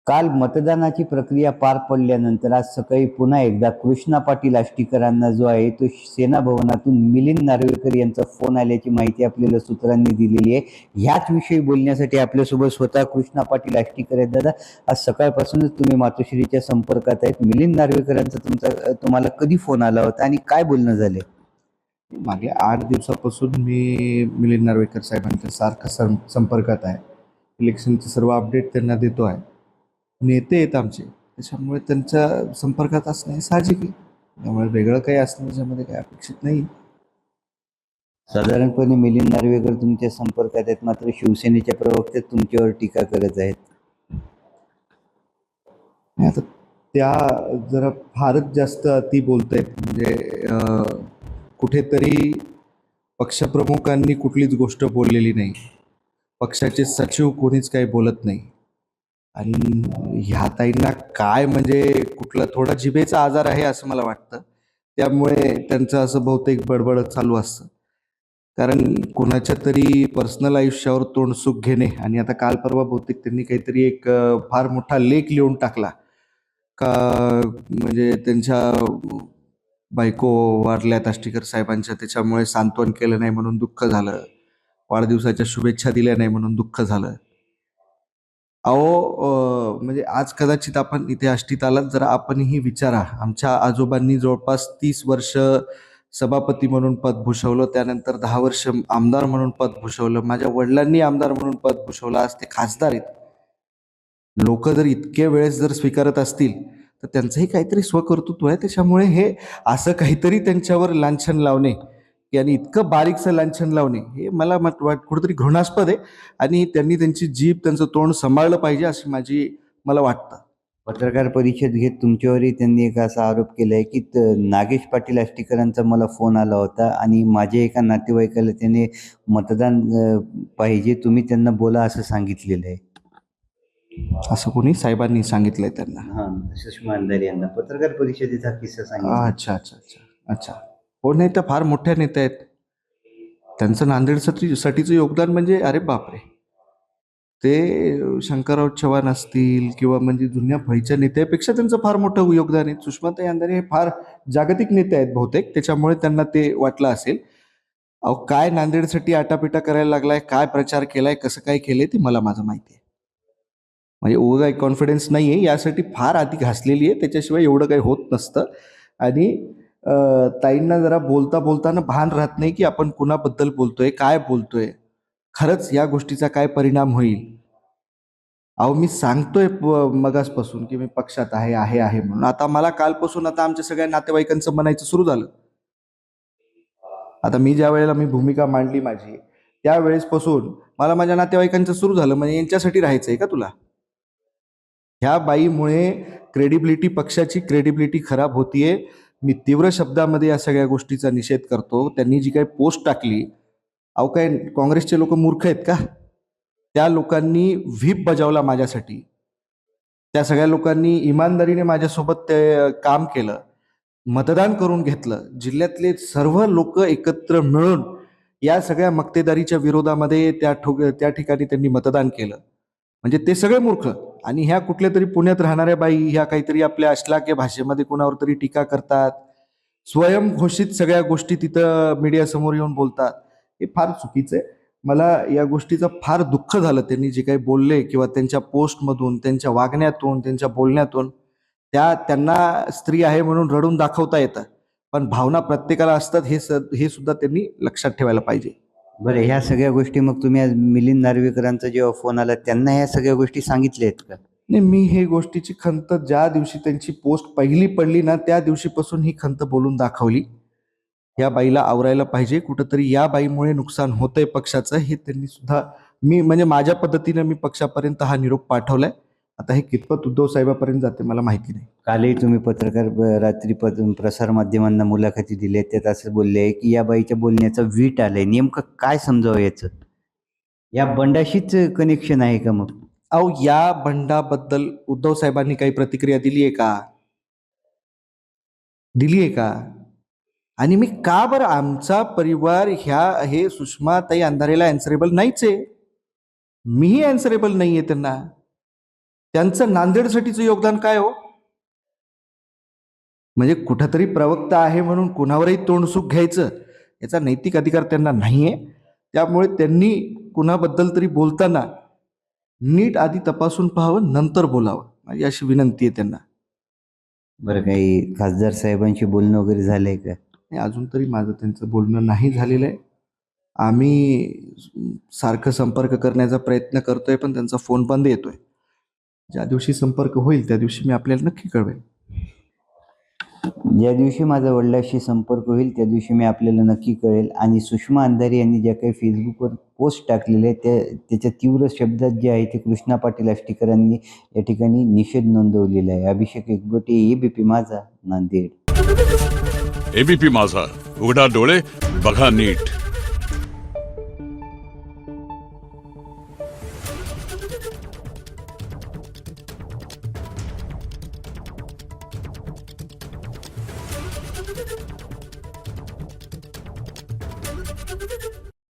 काल मतदानाची प्रक्रिया पार पडल्यानंतर आज सकाळी पुन्हा एकदा कृष्णा पाटील आष्टीकरांना जो आहे तो सेना भवनातून मिलिंद नार्वेकर यांचा फोन आल्याची माहिती आपल्याला सूत्रांनी दिलेली आहे. ह्याच विषयी बोलण्यासाठी आपल्यासोबत स्वतः कृष्णा पाटील आष्टीकर आहेत. दादा, आज सकाळपासूनच तुम्ही मातोश्रीच्या संपर्कात आहेत. मिलिंद नार्वेकरांचा तुम्हाला कधी फोन आला होता आणि काय बोलणं झाले? मागल्या 8 दिवसापासून मी मिलिंद नार्वेकर साहेबांच्या सारखं संपर्कात आहे. इलेक्शनचे सर्व अपडेट त्यांना देतो आहे. नेते आहेत आमचे, त्याच्यामुळे त्यांच्या संपर्कात असणं हे साहजिक आहे. त्यामुळे वेगळं काही असणं त्याच्यामध्ये काही अपेक्षित नाही. साधारणपणे मिलिंद नार्वेकर तुमच्या संपर्कात आहेत, मात्र शिवसेनेच्या प्रवक्ते तुमच्यावर टीका करत आहेत. आता त्या जरा फारच जास्त अति बोलत आहेत. म्हणजे कुठेतरी पक्षप्रमुखांनी कुठलीच गोष्ट बोललेली नाही, पक्षाचे सचिव कोणीच काही बोलत नाही. आणि ह्या ताईंना काय म्हणजे कुठला थोडा जिभेचा आजार आहे असं मला वाटतं. त्यामुळे त्यांचं असं बहुतेक बडबड चालू असतं. कारण कोणाच्या तरी पर्सनल आयुष्यावर तोंडसुख घेणे आणि आता काल परवा बहुतेक त्यांनी काहीतरी एक फार मोठा लेख लिहून टाकला का, म्हणजे त्यांच्या बायको वारल्यात आष्टीकर साहेबांच्या, त्याच्यामुळे सांत्वन केलं नाही म्हणून दुःख झालं, वाढदिवसाच्या शुभेच्छा दिल्या नाही म्हणून दुःख झालं. अहो, म्हणजे आज कदाचित आपण इथे आष्टीत आलात, जरा आपणही विचारा. आमच्या आजोबांनी जवळपास 30 वर्ष सभापती म्हणून पद भूषवलं, त्यानंतर 10 वर्ष आमदार म्हणून पद भूषवलं, माझ्या वडिलांनी आमदार म्हणून पद भूषवलं, आज ते खासदार आहेत. लोक जर इतके वेळेस जर स्वीकारत असतील तर त्यांचंही काहीतरी स्वकर्तृत्व आहे. त्याच्यामुळे हे असं काहीतरी त्यांच्यावर लांछन लावणे आणि इतकं बारीकसं लांछन लावणे हे मला कुठेतरी घृणास्पद आहे. आणि त्यांनी त्यांची जीभ, त्यांचं तोंड सांभाळलं पाहिजे अशी मला वाटतं. पत्रकार परिषद घेत तुमच्यावरही त्यांनी एक असा आरोप केलाय की नागेश पाटील आष्टीकरांचा मला फोन आला होता आणि माझ्या एका नातेवाईकाला त्याने मतदान पाहिजे, तुम्ही त्यांना बोला असं सांगितलेलं आहे. असं कोणी साहेबांनी सांगितलंय त्यांना? सुषमा अंधारे यांना पत्रकार परिषदेचा किस्सा सांगितला. अच्छा अच्छा अच्छा अच्छा. हो, नाही, त्या फार मोठ्या नेत्या आहेत. त्यांचं नांदेडसाठीचं योगदान म्हणजे अरे बापरे. ते शंकरराव चव्हाण असतील किंवा म्हणजे जुन्या फळीच्या नेत्यापेक्षा त्यांचं फार मोठं योगदान आहे. सुषमाताई अंधारे हे फार जागतिक नेते आहेत बहुतेक, त्याच्यामुळे त्यांना ते वाटलं असेल. अहो, काय नांदेडसाठी आटापिटा करायला लागलाय, काय प्रचार केलाय, कसं काय केलंय ते माझं माहिती आहे. म्हणजे उगा काही कॉन्फिडन्स नाही आहे, यासाठी फार आधी घासलेली आहे, त्याच्याशिवाय एवढं काही होत नसतं. आणि ताईंना जरा बोलताना भान राहत नाही की आपण कुणाबद्दल बोलतोय, काय बोलतोय, खरंच या गोष्टीचा काय परिणाम होईल. अहो, मी सांगतोय मगासपासून की मी पक्षात आहे म्हणून. आता मला कालपासून आता आमच्या सगळ्या नातेवाईकांचं म्हणायचं सुरू झालं. आता मी ज्या वेळेला भूमिका मांडली माझी, त्यावेळेसपासून मला माझ्या नातेवाईकांचं सुरू झालं, म्हणजे यांच्यासाठी राहायचंय का तुला? ह्या बाईमुळे पक्षाची क्रेडिबिलिटी खराब होतीये. मी तीव्र शब्दामध्ये या सगळ्या गोष्टीचा निषेध करतो. त्यांनी जी काही पोस्ट टाकली, अहो काय काँग्रेसचे लोक मूर्ख आहेत का? त्या लोकांनी व्हीप बजावला माझ्यासाठी. त्या सगळ्या लोकांनी इमानदारीने माझ्यासोबत ते काम केलं, मतदान करून घेतलं. जिल्ह्यातले सर्व लोक एकत्र मिळून या सगळ्या मक्तेदारीच्या विरोधामध्ये त्या ठिकाणी त्यांनी मतदान केलं. म्हणजे ते सगळे मूर्ख. आणि ह्या कुठल्या तरी पुण्यात राहणाऱ्या बाई ह्या काहीतरी आपल्या अश्लाघ्य भाषेमध्ये कोणावर तरी टीका करतात, स्वयंघोषित सगळ्या गोष्टी तिथं मीडियासमोर येऊन बोलतात. हे फार चुकीचं आहे. मला या गोष्टीचं फार दुःख झालं. त्यांनी जे काही बोलले किंवा त्यांच्या पोस्टमधून, त्यांच्या वागण्यातून, त्यांच्या बोलण्यातून, त्यांना स्त्री आहे म्हणून रडून दाखवता येतं, पण भावना प्रत्येकाला असतात हे सुद्धा त्यांनी लक्षात ठेवायला पाहिजे. बरं, ह्या सगळ्या गोष्टी मग तुम्ही आज मिलिंद नार्वेकरांचा जेव्हा फोन आला त्यांना ह्या सगळ्या गोष्टी सांगितल्या आहेत का? नाही, मी हे गोष्टीची खंत ज्या दिवशी त्यांची पोस्ट पहिली पडली ना, त्या दिवशीपासून ही खंत बोलून दाखवली. या बाईला आवरायला पाहिजे, कुठंतरी या बाईमुळे नुकसान होतंय पक्षाचं, हे त्यांनी सुद्धा म्हणजे माझ्या पद्धतीनं मी पक्षापर्यंत हा निरोप पाठवलाय. आता हे कितपत उद्धव साहेबापर्यंत जाते मला माहिती नाही. कालही तुम्ही रात्री प्रसार माध्यमांना मुलाखती दिल्या, त्यात असं बोलले की या बाईच्या बोलण्याचा वीट आलंय. नेमकं काय समजावं याचं? या बंडाशीच कनेक्शन आहे का मग? अहो, या बंडाबद्दल उद्धव साहेबांनी काही प्रतिक्रिया दिली आहे का? आणि मी का बरं, आमचा परिवार हे सुषमाताई अंधारेला अँसरेबल नाहीच आहे. मीही अँसरेबल नाहीये त्यांना. त्यांचं नांदेडसाठीचं योगदान काय हो? म्हणजे कुठंतरी प्रवक्ता आहे म्हणून कुणावरही तोंडसुख घ्यायचं याचा नैतिक अधिकार त्यांना नाहीये. त्यामुळे त्यांनी कुणाबद्दल तरी बोलताना नीट आधी तपासून पाहावं, नंतर बोलावं, माझी अशी विनंती आहे त्यांना. बरं, काही खासदार साहेबांशी बोलणं वगैरे झालंय का? नाही, अजून तरी माझं त्यांचं बोलणं नाही झालेलं आहे. आम्ही सारखं संपर्क करण्याचा प्रयत्न करतोय, पण त्यांचा फोन बंद येतोय. ज्या दिवशी संपर्क होईल त्या दिवशी मी आपल्याला नक्की कळवेन. ज्या दिवशी माझा वडिलांशी संपर्क होईल त्या दिवशी मी आपल्याला नक्की कळेल. आणि सुषमा अंधारे यांनी ज्या काही फेसबुकवर पोस्ट टाकलेले आहे त्याच्या तीव्र शब्दात जे आहे ते कृष्णा पाटील आष्टीकरांनी या ठिकाणी निषेध नोंदवलेला आहे. अभिषेक एकबोटे, एबीपी माझा, नांदेड. एबीपी माझा, उघडा डोळे बघा नीट.